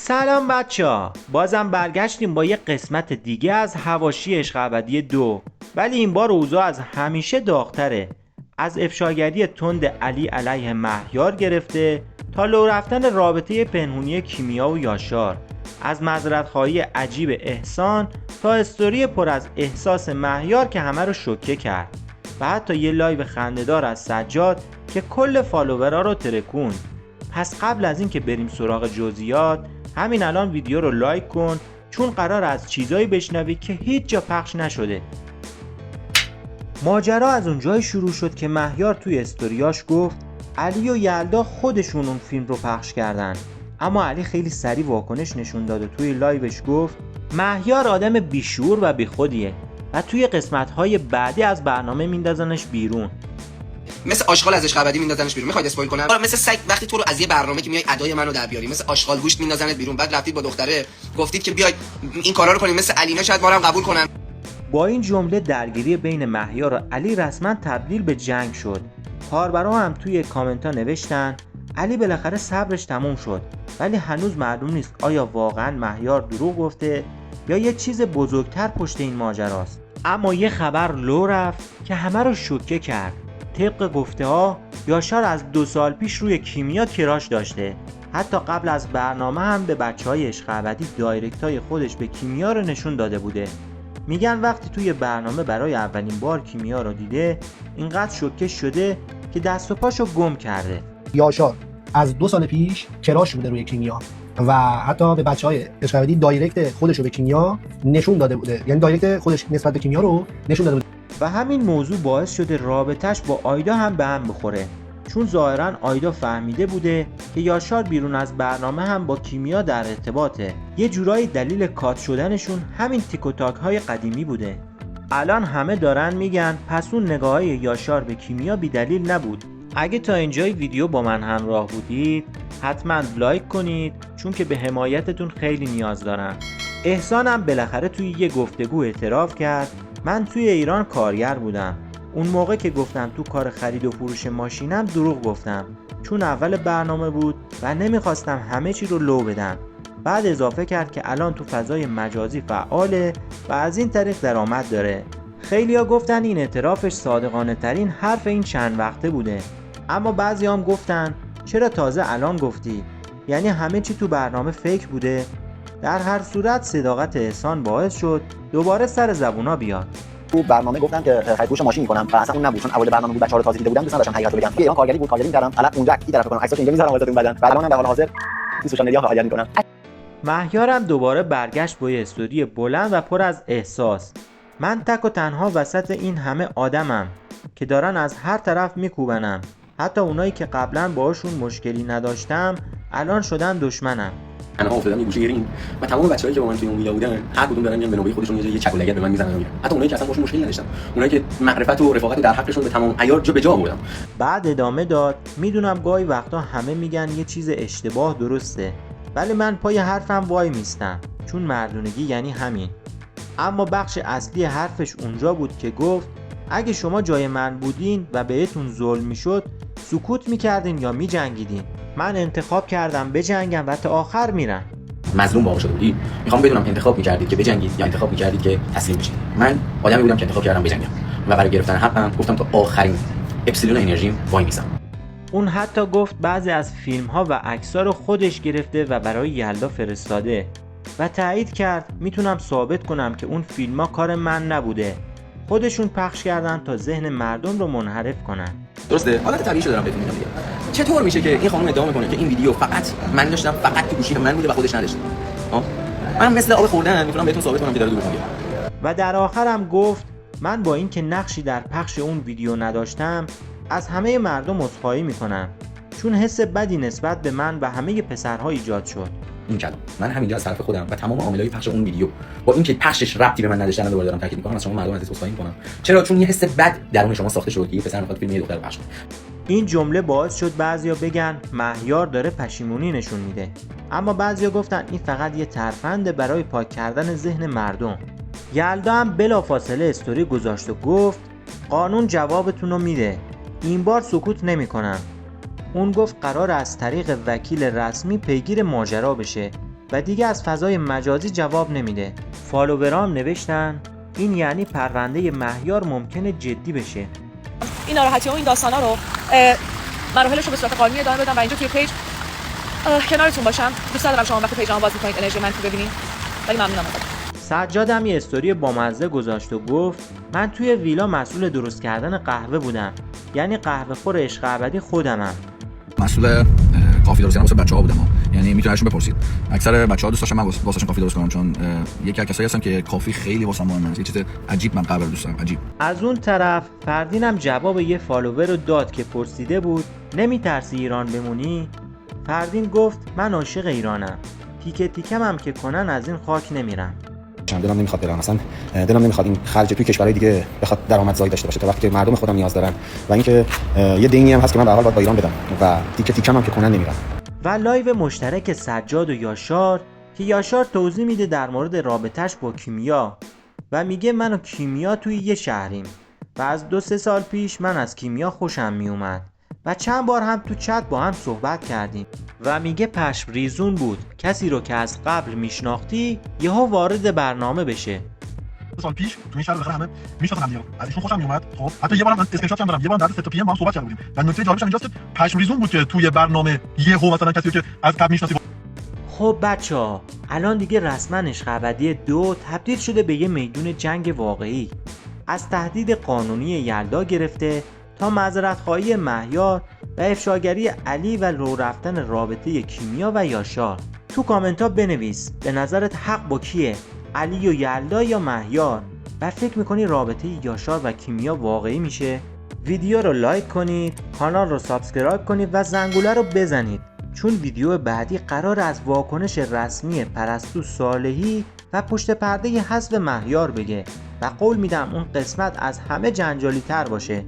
سلام بچه‌ها، بازم برگشتیم با یه قسمت دیگه از حواشی عشق ابدی 2. ولی این بار اوضاع از همیشه داغ‌تره. از افشاگری تند علی علیه مهیار گرفته تا لو رفتن رابطه پنهونی کیمیا و یاشار، از معذرت‌خواهی عجیب احسان تا استوری پر از احساس مهیار که همه رو شوکه کرد و حتی یه لایو خنده‌دار از سجاد که کل فالوورا رو ترکوند. پس قبل از این که بریم سراغ جزئیات، همین الان ویدیو رو لایک کن، چون قرار از چیزایی بشنوی که هیچ جا پخش نشده. ماجرا از اونجای شروع شد که مهیار توی استوریاش گفت علی و یلدا خودشون اون فیلم رو پخش کردن، اما علی خیلی سریع واکنش نشون داد و توی لایوش گفت مهیار آدم بیشعور و بیخودیه و توی قسمت‌های بعدی از برنامه میندازنش بیرون. مثل آشغال از عشق ابدی میندازنش بیرون. میخواید اسپویل کنم؟ مثل سگ وقتی تو رو از یه برنامه که میای ادای منو در بیاری، مثل آشغال گوشت میندازنت بیرون. بعد رفتید با دختره گفتید که بیاید این کارا رو کنیم، مثل علینا شاید ما رو هم قبول کنن. با این جمله درگیری بین مهیار و علی رسما تبدیل به جنگ شد. کاربرا هم توی کامنت ها نوشتن علی بالاخره صبرش تموم شد، ولی هنوز معلوم نیست آیا واقعا مهیار دروغ گفته یا یه چیز بزرگتر پشت این ماجراست. اما یه خبر لو رفت که همه رو شوکه کرد. طبق گفته ها یاشار از 2 سال پیش روی کیمیا کراش داشته. حتی قبل از برنامه هم به بچهای عشق ابدی دایرکتای خودش به کیمیا رو نشون داده بوده. میگن وقتی توی برنامه برای اولین بار کیمیا رو دیده اینقدر شوکه شده که دست و پاشو گم کرده. یاشار از 2 سال پیش کراش بوده روی کیمیا و حتی به بچهای عشق ابدی دایرکت خودش رو به کیمیا نشون داده بوده، یعنی دایرکت خودش نسبت به کیمیا رو نشون داده بوده و همین موضوع باعث شده رابطش با آیدا هم به هم بخوره، چون ظاهرا آیدا فهمیده بوده که یاشار بیرون از برنامه هم با کیمیا در ارتباطه. یه جورایی دلیل کات شدنشون همین تیک و تاک های قدیمی بوده. الان همه دارن میگن پس اون نگاه‌های یاشار به کیمیا بی دلیل نبود. اگه تا اینجای ویدیو با من همراه بودید حتما لایک کنید، چون که به حمایتتون خیلی نیاز دارم. احسانم بالاخره توی یه گفتگو اعتراف کرد من توی ایران کارگر بودم. اون موقع که گفتم تو کار خرید و فروش ماشینم دروغ گفتم، چون اول برنامه بود و نمیخواستم همه چی رو لو بدم. بعد اضافه کرد که الان تو فضای مجازی فعاله و از این طریق درآمد داره. خیلیا گفتن این اعترافش صادقانه ترین حرف این چند وقته بوده، اما بعضی هم گفتن چرا تازه الان گفتی؟ یعنی همه چی تو برنامه فیک بوده؟ در هر صورت صداقت احسان باعث شد دوباره سر زبونا بیاد. تو برنامه گفتم که خرید فروش ماشین میکنم و اصلا اون نبود، چون اول برنامه بود بچه‌ها رو تازه دیده بودم، دوست نداشتم حقیقت رو بگم. ایران کارگری بود، کارگری می‌کردم، الان اونجا این طرف کنم، عکساش اینجا می‌ذارم واسهتون بعدن. بعدم در حال حاضر تو سوشال مدیا فعالیت می‌کنم. مهیارم دوباره برگشت با یه استوری بلند و پر از احساس. من تک و تنها وسط این همه آدمم که دارن از هر طرف میکوبنم. حتی اونایی که قبلا باهاشون مشکلی نداشتم الان شدن دشمنم. انا افتادم یه گوشه گرین و تمام بچه‌هایی که با من توی اون ویلا بودن هر کدوم دارن میان به نوبه خودشون یه چک و لگد به من میزنن. حتی اونایی که اصلا باشون مشکلی نداشتم، اونایی که معرفت و رفاقت در حقشون به تمام عیار جا به جا آوردم. بعد ادامه داد میدونم گاهی وقتا همه میگن یه چیز اشتباه درسته، ولی من پای حرفم وای میستم، چون مردونگی یعنی همین. اما بخش اصلی حرفش اونجا بود که گفت اگه شما جای من بودین و بهتون ظلم میشد سکوت میکردین یا میجنگیدین. من انتخاب کردم بجنگم و تا آخر میرم. مظلوم واقع شده بودی. میخوام بدونم انتخاب میکردید که بجنگید یا انتخاب میکردید که تسلیم بشید. من آدمی بودم که انتخاب کردم بجنگم و برای گرفتن حقم گفتم تا آخرین اپسیلون انرژیم وای میسم. اون حتی گفت بعضی از فیلم ها و عکس‌ها رو خودش گرفته و برای یلدا فرستاده و تایید کرد میتونم ثابت کنم که اون فیلم ها کار من نبوده، خودشون پخش کردن تا ذهن مردم رو منحرف کنن. درسته؟ حالت طبیعی شو دارم بهتون میگم دیگه. چطور میشه که این خانم ادعا میکنه که این ویدیو فقط من داشتم، فقط تو گوشی من بوده و خودش نداشته؟ من مثل آب خوردن میتونم بهتون ثابت کنم که داره دروغ میگه. و در آخرم گفت من با اینکه نقشی در پخش اون ویدیو نداشتم از همه مردم عذرخواهی میکنم، چون حس بدی نسبت به من و همه پسرها ایجاد شد. این کلام من همینجا از طرف خودم و تمام عاملای پخش اون ویدیو با اینکه پخشش ربطی به من نداشتن دوباره دارم تاکید میکنم از شما مردم عزیز عذرخواهی میکنم. چرا؟ چون یه حس بد درون شما ساخته شد که یه پسر میخواد فیلم یه دختر رو پخش کنه. این جمله باعث شد بعضیا بگن مهیار داره پشیمونی نشون میده، اما بعضیا گفتن این فقط یه ترفند برای پاک کردن ذهن مردم. یلدا هم بلافاصله استوری گذاشت و گفت قانون جوابتون رو میده، این بار سکوت نمیکنم. اون گفت قرار از طریق وکیل رسمی پیگیر ماجرا بشه و دیگه از فضای مجازی جواب نمیده. فالوورام نوشتن این یعنی پرونده مهیار ممکنه جدی بشه. این ناراحتی و این داستانا رو مراحلش رو به صورت قانونی ادامه بدم و اینجا توی پیج کنارتون باشم. دوست دارم شما وقتی پیجمو باز می‌کنید انرژی من رو ببینید. ولی ممنونم ازتون. سجادم یه استوری بامزه گذاشت و گفت من توی ویلا مسئول درست کردن قهوه بودم، یعنی قهوه خور عشق ابدی خودمم. مسئول کافی درست کردن واسه بچه‌ها بودم. یعنی میتونید ازشون بپرسید. اکثر بچه‌ها دوست داشتن من واسهشون کافی درست کنم، چون یکی از کسایی هستم که کافی خیلی واسم مهمه. یه چیز عجیب من قهوه دوست دارم، عجیب. از اون طرف فردینم جواب یه فالوور رو داد که پرسیده بود نمیترسی ایران بمونی؟ فردین گفت من عاشق ایرانم، تیکه تیکم هم که کنن از این خاک نمیرم. دلم نمیخواد برم، مثلا دلم نمیخواد این خرج توی کشورهای دیگه بخواد درآمدزایی داشته باشه تا وقتی که مردم خودم نیاز دارن، و اینکه یه دینی هم هست که من به هر حال باید با ایران بدم و تیکه تیکم هم که کنن نمیرم. و لایو مشترک سجاد و یاشار که یاشار توضیح میده در مورد رابطهش با کیمیا و میگه من و کیمیا توی یه شهریم و از 2-3 سال پیش من از کیمیا خوشم میومد و چند بار هم تو چت با هم صحبت کردیم و میگه پشم ریزون بود کسی رو که از قبل میشناختی یهو وارد برنامه بشه. 2 سال پیش تو این شهر بالاخره همه میشناسن هم دیگه، از ایشون خوشم میومد. خب حتی یه بارم اسکرین شات هم دارم، یه بار بعد 3 تا پی ام با هم صحبت کرده بودیم و نکته جالبش اینجاست که پشم ریزون بود که توی برنامه یهو مثلا کسی رو که از قبل میشناسی. خب بچه‌ها الان دیگه رسما عشق ابدی 2 تبدیل شده به یه میدون جنگ واقعی. از تهدید قانونی یلدا گرفته تا معذرت‌خواهی مهیار و افشاگری علی و رو رفتن رابطه کیمیا و یاشار. تو کامنت ها بنویس به نظرت حق با کیه؟ علی و یلدا یا مهیار؟ و فکر میکنی رابطه یاشار و کیمیا واقعی میشه؟ ویدیو رو لایک کنید، کانال رو سابسکرایب کنید و زنگوله رو بزنید، چون ویدیو بعدی قرار از واکنش رسمی پرستو صالحی و پشت پرده حذف مهیار بگه و قول میدم اون قسمت از همه جنجالی تر باشه.